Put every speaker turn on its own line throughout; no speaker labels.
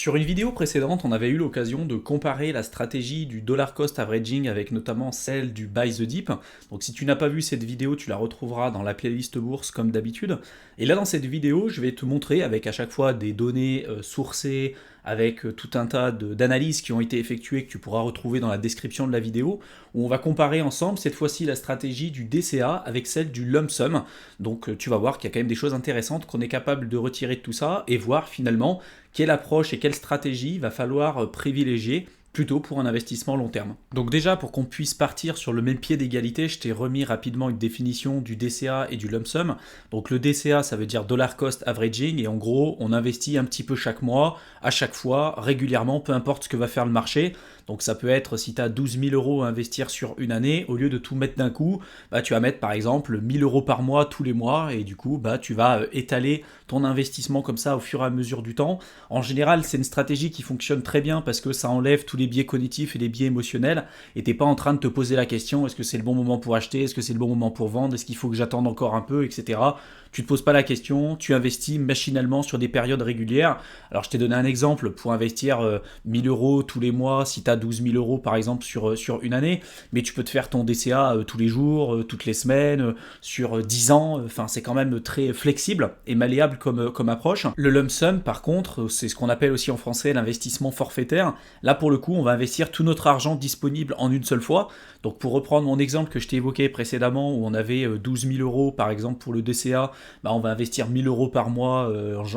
Sur une vidéo précédente, on avait eu l'occasion de comparer la stratégie du dollar cost averaging avec notamment celle du buy the dip. Donc si tu n'as pas vu cette vidéo, tu la retrouveras dans la playlist bourse comme d'habitude. Et là dans cette vidéo, je vais te montrer avec à chaque fois des données sourcées, avec tout un tas d'analyses qui ont été effectuées que tu pourras retrouver dans la description de la vidéo, où on va comparer ensemble cette fois-ci la stratégie du DCA avec celle du lump sum. Donc tu vas voir qu'il y a quand même des choses intéressantes qu'on est capable de retirer de tout ça et voir finalement quelle approche et quelle stratégie va falloir privilégier plutôt pour un investissement long terme. Donc déjà, pour qu'on puisse partir sur le même pied d'égalité, je t'ai remis rapidement une définition du DCA et du lump sum. Donc le DCA, ça veut dire dollar cost averaging, et en gros, on investit un petit peu chaque mois, à chaque fois, régulièrement, peu importe ce que va faire le marché. Donc ça peut être, si tu as 12 000 euros à investir sur une année, au lieu de tout mettre d'un coup, tu vas mettre par exemple 1 000 euros par mois tous les mois, et du coup, tu vas étaler ton investissement comme ça au fur et à mesure du temps. En général, c'est une stratégie qui fonctionne très bien parce que ça enlève tous les biais cognitifs et les biais émotionnels, et t'es pas en train de te poser la question, est-ce que c'est le bon moment pour acheter, est-ce que c'est le bon moment pour vendre, est-ce qu'il faut que j'attende encore un peu, etc. Tu te poses pas la question, tu investis machinalement sur des périodes régulières. Alors je t'ai donné un exemple pour investir 1 000 euros tous les mois si tu as 12 000 euros par exemple sur une année, mais tu peux te faire ton DCA tous les jours, toutes les semaines, sur 10 ans, enfin c'est quand même très flexible et malléable comme approche. Le lump sum par contre, c'est ce qu'on appelle aussi en français l'investissement forfaitaire. Là pour le coup, on va investir tout notre argent disponible en une seule fois. Donc pour reprendre mon exemple que je t'ai évoqué précédemment où on avait 12 000 euros par exemple pour le DCA, on va investir 1 000 euros par mois,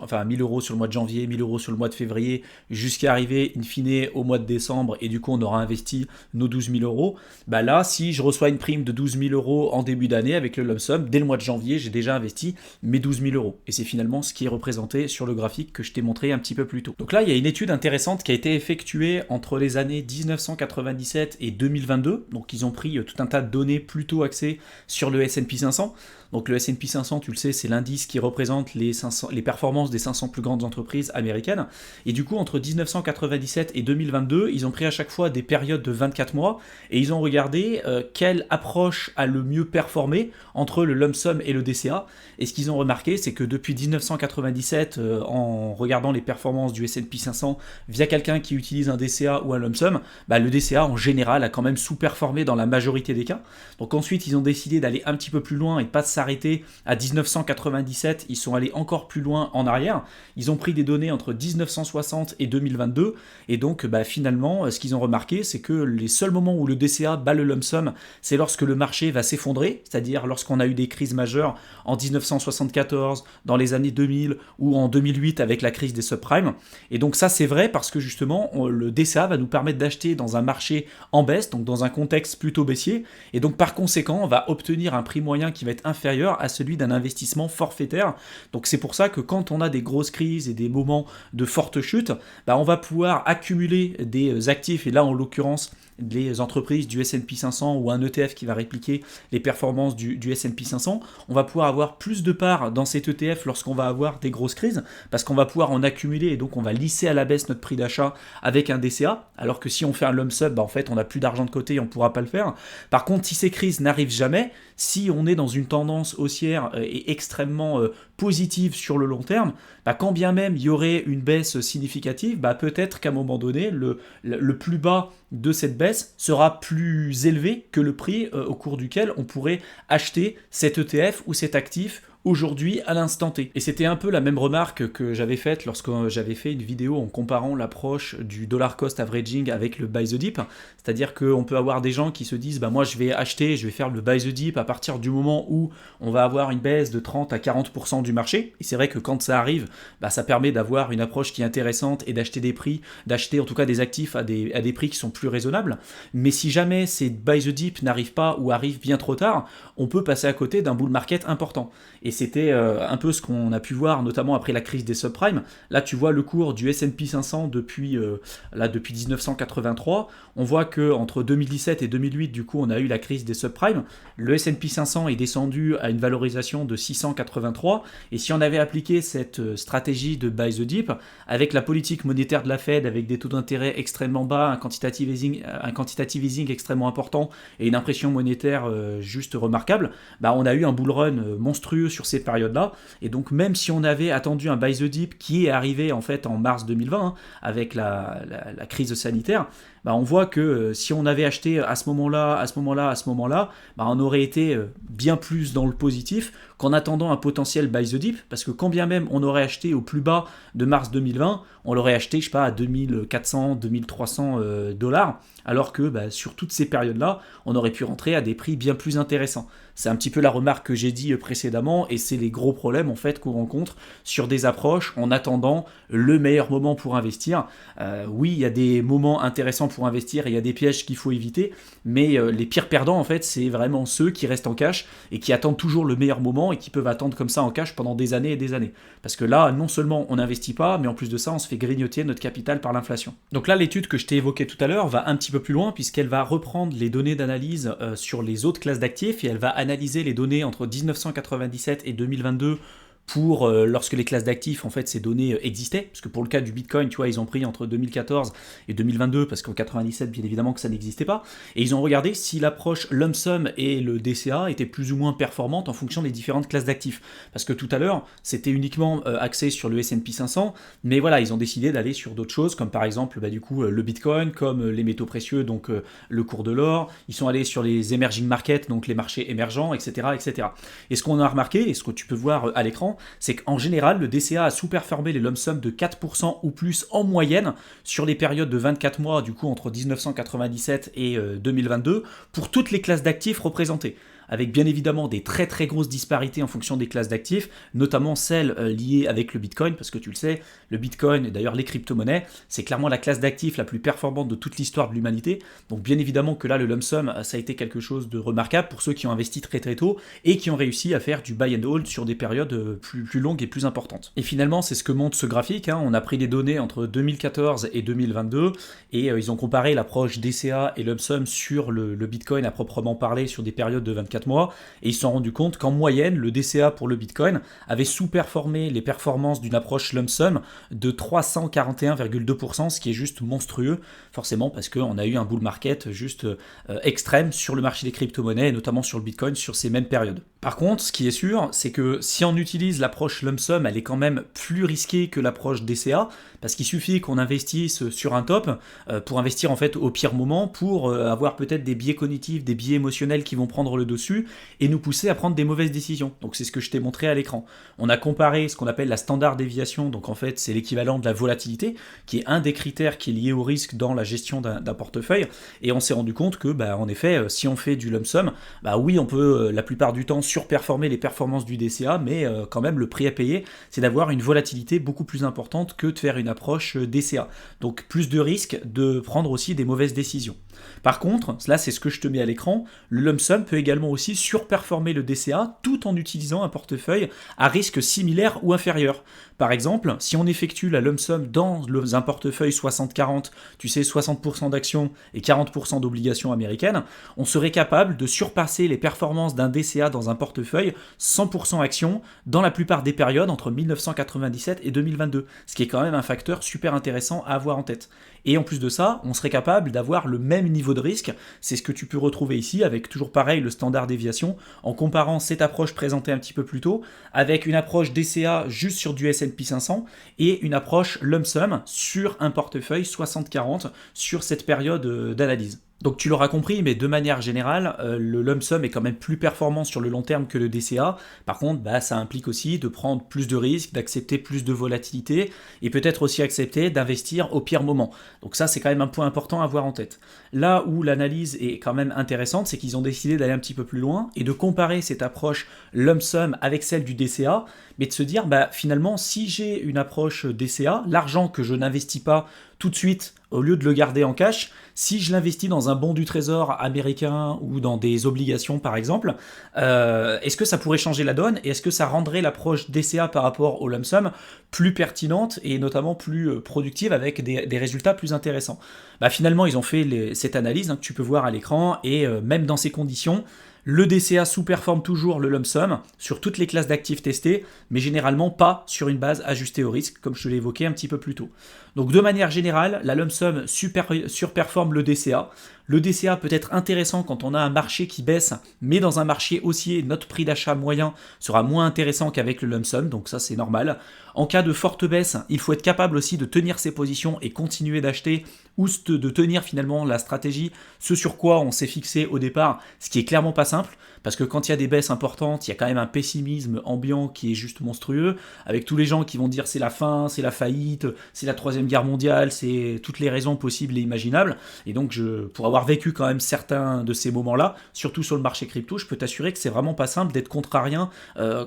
enfin 1 000 euros sur le mois de janvier, 1 000 euros sur le mois de février, jusqu'à arriver in fine au mois de décembre, et du coup on aura investi nos 12 000 euros. Là, si je reçois une prime de 12 000 euros en début d'année avec le lump sum, dès le mois de janvier, j'ai déjà investi mes 12 000 euros. Et c'est finalement ce qui est représenté sur le graphique que je t'ai montré un petit peu plus tôt. Donc là, il y a une étude intéressante qui a été effectuée entre les années 1997 et 2022. Donc ils ont pris tout un tas de données plutôt axées sur le S&P 500. Donc le S&P 500, tu le sais, c'est l'indice qui représente les performances des 500 plus grandes entreprises américaines. Et du coup, entre 1997 et 2022, ils ont pris à chaque fois des périodes de 24 mois et ils ont regardé quelle approche a le mieux performé entre le lump sum et le DCA. Et ce qu'ils ont remarqué, c'est que depuis 1997, en regardant les performances du S&P 500 via quelqu'un qui utilise un DCA ou un lump sum, le DCA en général a quand même sous-performé dans la majorité des cas. Donc ensuite, ils ont décidé d'aller un petit peu plus loin et pas de s'arrêter à 1997, ils sont allés encore plus loin en arrière. Ils ont pris des données entre 1960 et 2022, et donc finalement, ce qu'ils ont remarqué, c'est que les seuls moments où le DCA bat le lump sum, c'est lorsque le marché va s'effondrer, c'est-à-dire lorsqu'on a eu des crises majeures en 1974, dans les années 2000 ou en 2008 avec la crise des subprimes. Et donc ça, c'est vrai parce que justement, le DCA va nous permettre d'acheter dans un marché en baisse, donc dans un contexte plutôt baissier, et donc par conséquent, on va obtenir un prix moyen qui va être inférieur à celui d'un investissement forfaitaire. Donc c'est pour ça que quand on a des grosses crises et des moments de forte chute, on va pouvoir accumuler des actifs, et là en l'occurrence les entreprises du S&P 500 ou un ETF qui va répliquer les performances du S&P 500, on va pouvoir avoir plus de parts dans cet ETF lorsqu'on va avoir des grosses crises, parce qu'on va pouvoir en accumuler et donc on va lisser à la baisse notre prix d'achat avec un DCA, alors que si on fait un lump sum, en fait on n'a plus d'argent de côté et on ne pourra pas le faire. Par contre, si ces crises n'arrivent jamais, si on est dans une tendance haussière et extrêmement positive sur le long terme, quand bien même il y aurait une baisse significative, peut-être qu'à un moment donné, le plus bas de cette baisse sera plus élevé que le prix au cours duquel on pourrait acheter cet ETF ou cet actif aujourd'hui à l'instant T. Et c'était un peu la même remarque que j'avais faite lorsque j'avais fait une vidéo en comparant l'approche du dollar cost averaging avec le buy the dip, c'est-à-dire qu'on peut avoir des gens qui se disent moi je vais acheter, je vais faire le buy the dip à partir du moment où on va avoir une baisse de 30 à 40% du marché, et c'est vrai que quand ça arrive, ça permet d'avoir une approche qui est intéressante et d'acheter en tout cas des actifs à des prix qui sont plus raisonnables. Mais si jamais ces buy the dip n'arrivent pas ou arrivent bien trop tard, on peut passer à côté d'un bull market important. Et c'était un peu ce qu'on a pu voir, notamment après la crise des subprimes. Là, tu vois le cours du S&P 500 depuis 1983. On voit qu'entre 2017 et 2008, du coup, on a eu la crise des subprimes. Le S&P 500 est descendu à une valorisation de 683. Et si on avait appliqué cette stratégie de buy the dip, avec la politique monétaire de la Fed, avec des taux d'intérêt extrêmement bas, un quantitative easing extrêmement important et une impression monétaire juste remarquable, on a eu un bull run monstrueux sur ces périodes-là. Et donc même si on avait attendu un buy the dip qui est arrivé en fait en mars 2020 avec la crise sanitaire, bah, on voit que si on avait acheté à ce moment-là, bah, on aurait été bien plus dans le positif qu'en attendant un potentiel buy the dip, parce que quand bien même on aurait acheté au plus bas de mars 2020, on l'aurait acheté, je sais pas, à 2400, 2300 dollars, alors que bah, sur toutes ces périodes-là, on aurait pu rentrer à des prix bien plus intéressants. C'est un petit peu la remarque que j'ai dit précédemment, et c'est les gros problèmes en fait qu'on rencontre sur des approches en attendant le meilleur moment pour investir. Oui, il y a des moments intéressants pour investir et il y a des pièges qu'il faut éviter, mais les pires perdants en fait, c'est vraiment ceux qui restent en cash et qui attendent toujours le meilleur moment et qui peuvent attendre comme ça en cash pendant des années et des années. Parce que là, non seulement on n'investit pas, mais en plus de ça, on se fait grignoter notre capital par l'inflation. Donc là, l'étude que je t'ai évoquée tout à l'heure va un petit peu plus loin puisqu'elle va reprendre les données d'analyse sur les autres classes d'actifs et elle va analyser les données entre 1997 et 2022 pour lorsque les classes d'actifs, en fait, ces données existaient, parce que pour le cas du Bitcoin, tu vois, ils ont pris entre 2014 et 2022, parce qu'en 97, bien évidemment que ça n'existait pas, et ils ont regardé si l'approche lump sum et le DCA étaient plus ou moins performantes en fonction des différentes classes d'actifs. Parce que tout à l'heure, c'était uniquement axé sur le S&P 500, mais voilà, ils ont décidé d'aller sur d'autres choses, comme par exemple, bah, du coup, le Bitcoin, comme les métaux précieux, donc le cours de l'or, ils sont allés sur les emerging markets, donc les marchés émergents, etc., etc. Et ce qu'on a remarqué, et ce que tu peux voir à l'écran, c'est qu'en général, le DCA a sous-performé les lump sum de 4% ou plus en moyenne sur les périodes de 24 mois, du coup entre 1997 et 2022, pour toutes les classes d'actifs représentées, avec bien évidemment des très très grosses disparités en fonction des classes d'actifs, notamment celles liées avec le Bitcoin, parce que tu le sais, le Bitcoin et d'ailleurs les crypto-monnaies, c'est clairement la classe d'actifs la plus performante de toute l'histoire de l'humanité, donc bien évidemment que là le lump sum, ça a été quelque chose de remarquable pour ceux qui ont investi très très tôt et qui ont réussi à faire du buy and hold sur des périodes plus longues et plus importantes. Et finalement, c'est ce que montre ce graphique, on a pris des données entre 2014 et 2022, et ils ont comparé l'approche DCA et lump sum sur le Bitcoin à proprement parler sur des périodes de 24 mois, et ils se sont rendus compte qu'en moyenne, le DCA pour le Bitcoin avait sous-performé les performances d'une approche lump sum de 341,2%, ce qui est juste monstrueux, forcément parce qu'on a eu un bull market juste extrême sur le marché des crypto-monnaies, et notamment sur le Bitcoin sur ces mêmes périodes. Par contre, ce qui est sûr, c'est que si on utilise l'approche lump sum, elle est quand même plus risquée que l'approche DCA, parce qu'il suffit qu'on investisse sur un top pour investir en fait au pire moment, pour avoir peut-être des biais cognitifs, des biais émotionnels qui vont prendre le dessus et nous pousser à prendre des mauvaises décisions. Donc c'est ce que je t'ai montré à l'écran. On a comparé ce qu'on appelle la standard déviation, donc en fait c'est l'équivalent de la volatilité, qui est un des critères qui est lié au risque dans la gestion d'un portefeuille, et on s'est rendu compte que bah, en effet, si on fait du lump sum, bah oui, on peut la plupart du temps surperformer les performances du DCA, mais quand même le prix à payer, c'est d'avoir une volatilité beaucoup plus importante que de faire une approche DCA. Donc plus de risque de prendre aussi des mauvaises décisions. Par contre, là c'est ce que je te mets à l'écran, le lump sum peut également aussi surperformer le DCA tout en utilisant un portefeuille à risque similaire ou inférieur. Par exemple, si on effectue la lump sum dans un portefeuille 60-40, tu sais 60% d'actions et 40% d'obligations américaines, on serait capable de surpasser les performances d'un DCA dans un portefeuille 100% actions dans la plupart des périodes entre 1997 et 2022, ce qui est quand même un facteur super intéressant à avoir en tête. Et en plus de ça, on serait capable d'avoir le même niveau de risque, c'est ce que tu peux retrouver ici avec toujours pareil le standard déviation, en comparant cette approche présentée un petit peu plus tôt avec une approche DCA juste sur du S&P 500 et une approche lump sum sur un portefeuille 60-40 sur cette période d'analyse. Donc tu l'auras compris, mais de manière générale, le lump sum est quand même plus performant sur le long terme que le DCA. Par contre, bah, ça implique aussi de prendre plus de risques, d'accepter plus de volatilité et peut-être aussi accepter d'investir au pire moment. Donc ça, c'est quand même un point important à avoir en tête. Là où l'analyse est quand même intéressante, c'est qu'ils ont décidé d'aller un petit peu plus loin et de comparer cette approche lump sum avec celle du DCA, mais de se dire, bah, finalement, si j'ai une approche DCA, l'argent que je n'investis pas tout de suite, au lieu de le garder en cash, si je l'investis dans un bon du trésor américain ou dans des obligations par exemple, est-ce que ça pourrait changer la donne et est-ce que ça rendrait l'approche DCA par rapport au lump sum plus pertinente et notamment plus productive avec des résultats plus intéressants? Bah, finalement, ils ont fait cette analyse que tu peux voir à l'écran et même dans ces conditions, Le DCA sous-performe toujours le lump sum sur toutes les classes d'actifs testées, mais généralement pas sur une base ajustée au risque, comme je te l'ai évoqué un petit peu plus tôt. Donc de manière générale, la lump sum surperforme le DCA. Le DCA peut être intéressant quand on a un marché qui baisse, mais dans un marché haussier, notre prix d'achat moyen sera moins intéressant qu'avec le lump sum, donc ça c'est normal. En cas de forte baisse, il faut être capable aussi de tenir ses positions et continuer d'acheter, ou de tenir finalement la stratégie, ce sur quoi on s'est fixé au départ, ce qui est clairement pas simple, parce que quand il y a des baisses importantes, il y a quand même un pessimisme ambiant qui est juste monstrueux, avec tous les gens qui vont dire c'est la fin, c'est la faillite, c'est la troisième guerre mondiale, c'est toutes les raisons possibles et imaginables, et donc pour avoir vécu quand même certains de ces moments-là, surtout sur le marché crypto, je peux t'assurer que c'est vraiment pas simple d'être contrarien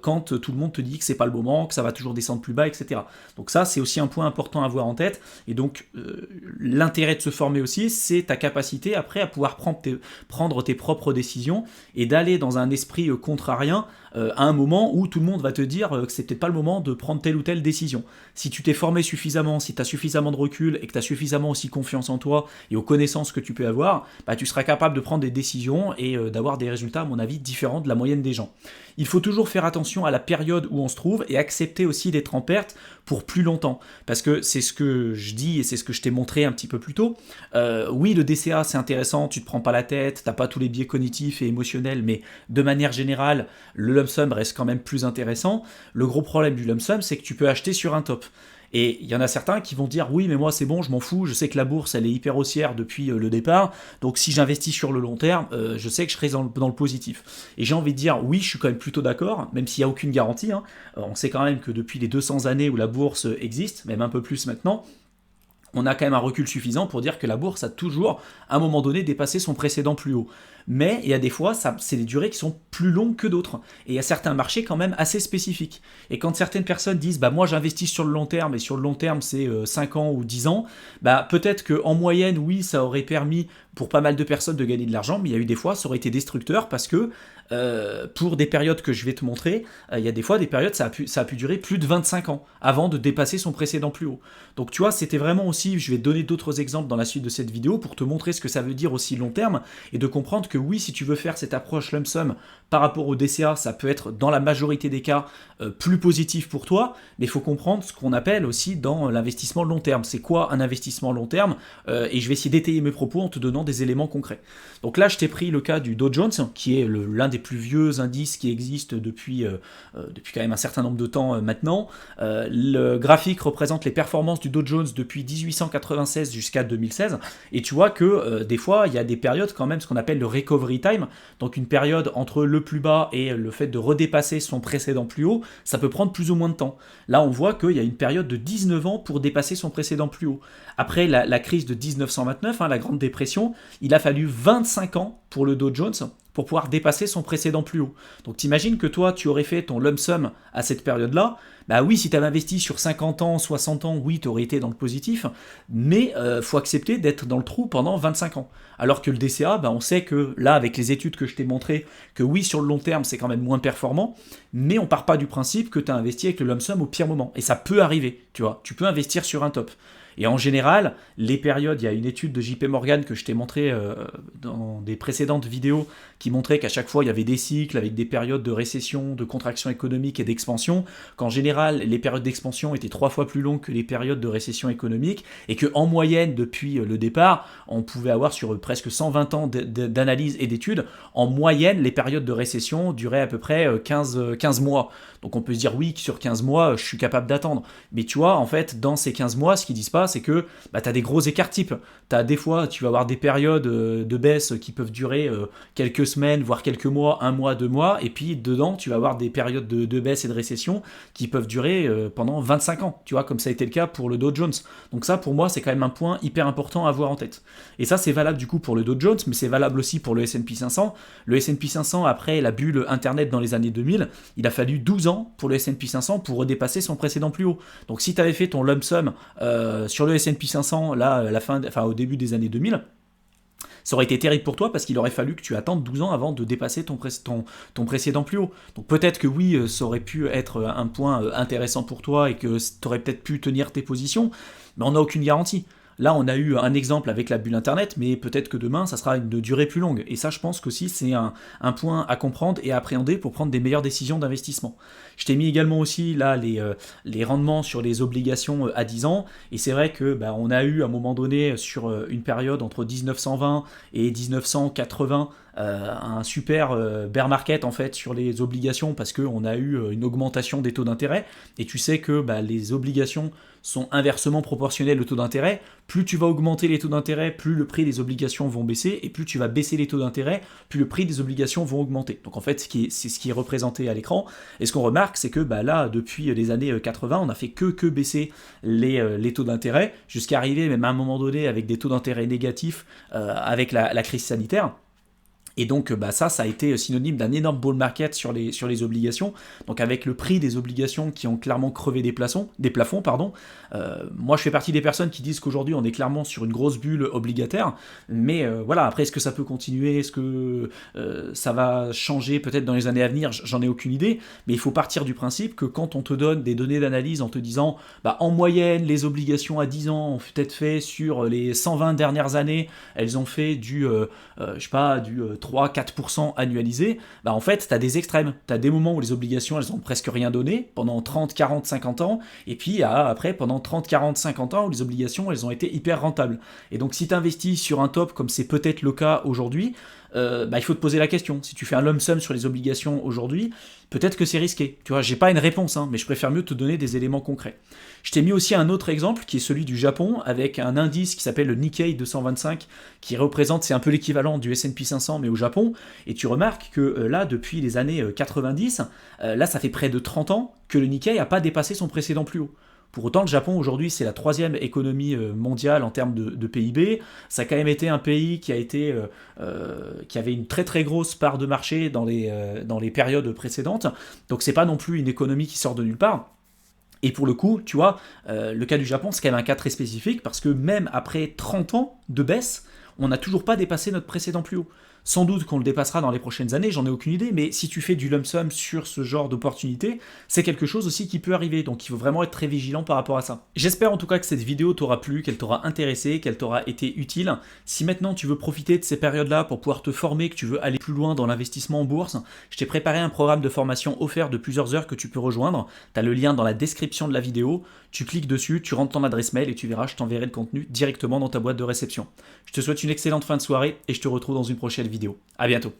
quand tout le monde te dit que c'est pas le moment, que ça va toujours descendre plus bas, etc. Donc ça, c'est aussi un point important à avoir en tête, et donc l'intérêt de se former aussi, c'est ta capacité après à pouvoir prendre tes propres décisions et d'aller dans un esprit contrarien à un moment où tout le monde va te dire que c'est peut-être pas le moment de prendre telle ou telle décision. Si tu t'es formé suffisamment, si tu as suffisamment de recul et que tu as suffisamment aussi confiance en toi et aux connaissances que tu peux avoir, bah, tu seras capable de prendre des décisions et d'avoir des résultats, à mon avis, différents de la moyenne des gens. Il faut toujours faire attention à la période où on se trouve et accepter aussi d'être en perte pour plus longtemps. Parce que c'est ce que je dis et c'est ce que je t'ai montré un petit peu plus tôt. Oui, le DCA, c'est intéressant, tu te prends pas la tête, t'as pas tous les biais cognitifs et émotionnels, mais de manière générale, le lump sum reste quand même plus intéressant. Le gros problème du lump sum, c'est que tu peux acheter sur un top. Et il y en a certains qui vont dire oui mais moi c'est bon, je m'en fous, je sais que la bourse elle est hyper haussière depuis le départ, donc si j'investis sur le long terme, je sais que je serai dans le positif. Et j'ai envie de dire oui, je suis quand même plutôt d'accord, même s'il n'y a aucune garantie, hein. On sait quand même que depuis les 200 années où la bourse existe, même un peu plus maintenant, on a quand même un recul suffisant pour dire que la bourse a toujours, à un moment donné, dépassé son précédent plus haut. Mais il y a des fois, c'est des durées qui sont plus longues que d'autres. Et il y a certains marchés quand même assez spécifiques. Et quand certaines personnes disent bah moi j'investis sur le long terme, et sur le long terme c'est 5 ans ou 10 ans, bah peut-être qu'en moyenne, oui, ça aurait permis pour pas mal de personnes de gagner de l'argent, mais il y a eu des fois, ça aurait été destructeur parce que pour des périodes que je vais te montrer, il y a des fois des périodes, ça a pu durer plus de 25 ans avant de dépasser son précédent plus haut. Donc tu vois, c'était vraiment aussi, je vais te donner d'autres exemples dans la suite de cette vidéo pour te montrer ce que ça veut dire aussi long terme et de comprendre que oui, si tu veux faire cette approche lump sum par rapport au DCA, ça peut être dans la majorité des cas plus positif pour toi, mais il faut comprendre ce qu'on appelle aussi dans l'investissement long terme. C'est quoi un investissement long terme et je vais essayer d'étayer mes propos en te donnant des éléments concrets. Donc là, je t'ai pris le cas du Dow Jones, qui est l'un des plus vieux indices qui existent depuis quand même un certain nombre de temps maintenant. Le graphique représente les performances du Dow Jones depuis 1896 jusqu'à 2016, et tu vois que des fois, il y a des périodes quand même, ce qu'on appelle le recovery time, donc une période entre le plus bas et le fait de redépasser son précédent plus haut, ça peut prendre plus ou moins de temps. Là, on voit qu'il y a une période de 19 ans pour dépasser son précédent plus haut. Après la crise de 1929, la Grande Dépression, il a fallu 25 ans pour le Dow Jones pour pouvoir dépasser son précédent plus haut. Donc t'imagines que toi, tu aurais fait ton lump sum à cette période-là. Bah oui, si tu avais investi sur 50 ans, 60 ans, oui, tu aurais été dans le positif, mais faut accepter d'être dans le trou pendant 25 ans. Alors que le DCA, bah on sait que là, avec les études que je t'ai montrées, que oui, sur le long terme, c'est quand même moins performant, mais on part pas du principe que tu as investi avec le lump sum au pire moment. Et ça peut arriver, tu vois. Tu peux investir sur un top. Et en général, les périodes, il y a une étude de JP Morgan que je t'ai montré dans des précédentes vidéos qui montrait qu'à chaque fois, il y avait des cycles avec des périodes de récession, de contraction économique et d'expansion, qu'en général, les périodes d'expansion étaient 3 fois plus longues que les périodes de récession économique, et qu'en moyenne, depuis le départ, on pouvait avoir sur presque 120 ans d'analyse et d'études, en moyenne, les périodes de récession duraient à peu près 15 mois. Donc on peut se dire, oui, sur 15 mois, je suis capable d'attendre. Mais tu vois, en fait, dans ces 15 mois, ce qu'ils disent pas, c'est que bah, tu as des gros écarts types. Des fois, tu vas avoir des périodes de baisse qui peuvent durer quelques semaines, voire quelques mois, 1 mois, 2 mois, et puis dedans, tu vas avoir des périodes de baisse et de récession qui peuvent durer pendant 25 ans, tu vois, comme ça a été le cas pour le Dow Jones. Donc ça, pour moi, c'est quand même un point hyper important à avoir en tête. Et ça, c'est valable du coup pour le Dow Jones, mais c'est valable aussi pour le S&P 500. Le S&P 500, après la bulle Internet dans les années 2000, il a fallu 12 ans pour le S&P 500 pour redépasser son précédent plus haut. Donc si tu avais fait ton lump sum sur le S&P 500, là, au début des années 2000, ça aurait été terrible pour toi parce qu'il aurait fallu que tu attendes 12 ans avant de dépasser ton précédent plus haut. Donc peut-être que oui, ça aurait pu être un point intéressant pour toi et que tu aurais peut-être pu tenir tes positions, mais on n'a aucune garantie. Là, on a eu un exemple avec la bulle Internet, mais peut-être que demain, ça sera une durée plus longue. Et ça, je pense qu'aussi, c'est un point à comprendre et à appréhender pour prendre des meilleures décisions d'investissement. Je t'ai mis également aussi là les rendements sur les obligations à 10 ans. Et c'est vrai que on a eu à un moment donné, sur une période entre 1920 et 1980, un super bear market en fait sur les obligations parce qu'on a eu une augmentation des taux d'intérêt. Et tu sais que les obligations sont inversement proportionnelles au taux d'intérêt. Plus tu vas augmenter les taux d'intérêt, plus le prix des obligations vont baisser, et plus tu vas baisser les taux d'intérêt, plus le prix des obligations vont augmenter. Donc en fait, c'est ce qui est représenté à l'écran. Et ce qu'on remarque, c'est que là, depuis les années 80, on n'a fait que baisser les taux d'intérêt, jusqu'à arriver même à un moment donné avec des taux d'intérêt négatifs avec la crise sanitaire. Et donc ça a été synonyme d'un énorme bull market sur les obligations. Donc avec le prix des obligations qui ont clairement crevé des plafonds. Moi je fais partie des personnes qui disent qu'aujourd'hui on est clairement sur une grosse bulle obligataire. Mais voilà, après est-ce que ça peut continuer? Est-ce que ça va changer peut-être dans les années à venir? J'en ai aucune idée. Mais il faut partir du principe que quand on te donne des données d'analyse en te disant en moyenne les obligations à 10 ans ont peut-être fait sur les 120 dernières années, elles ont fait du 3-4% annualisé, en fait, tu as des extrêmes. Tu as des moments où les obligations, elles ont presque rien donné, pendant 30, 40, 50 ans, et puis après, pendant 30, 40, 50 ans, où les obligations, elles ont été hyper rentables. Et donc, si tu investis sur un top, comme c'est peut-être le cas aujourd'hui, il faut te poser la question. Si tu fais un lump sum sur les obligations aujourd'hui, peut-être que c'est risqué. Tu vois, j'ai pas une réponse, mais je préfère mieux te donner des éléments concrets. Je t'ai mis aussi un autre exemple qui est celui du Japon, avec un indice qui s'appelle le Nikkei 225, qui représente, c'est un peu l'équivalent du S&P 500, mais au Japon. Et tu remarques que là, depuis les années 90, là, ça fait près de 30 ans que le Nikkei n'a pas dépassé son précédent plus haut. Pour autant, le Japon, aujourd'hui, c'est la 3e économie mondiale en termes de PIB. Ça a quand même été un pays qui avait une très très grosse part de marché dans les périodes précédentes. Donc c'est pas non plus une économie qui sort de nulle part. Et pour le coup, tu vois, le cas du Japon, c'est quand même un cas très spécifique parce que même après 30 ans de baisse, on n'a toujours pas dépassé notre précédent plus haut. Sans doute qu'on le dépassera dans les prochaines années, j'en ai aucune idée, mais si tu fais du lump sum sur ce genre d'opportunité, c'est quelque chose aussi qui peut arriver, donc il faut vraiment être très vigilant par rapport à ça. J'espère en tout cas que cette vidéo t'aura plu, qu'elle t'aura intéressé, qu'elle t'aura été utile. Si maintenant tu veux profiter de ces périodes-là pour pouvoir te former, que tu veux aller plus loin dans l'investissement en bourse, je t'ai préparé un programme de formation offert de plusieurs heures que tu peux rejoindre. Tu as le lien dans la description de la vidéo, tu cliques dessus, tu rentres ton adresse mail et tu verras, je t'enverrai le contenu directement dans ta boîte de réception. Je te souhaite une excellente fin de soirée et je te retrouve dans une prochaine vidéo. À bientôt.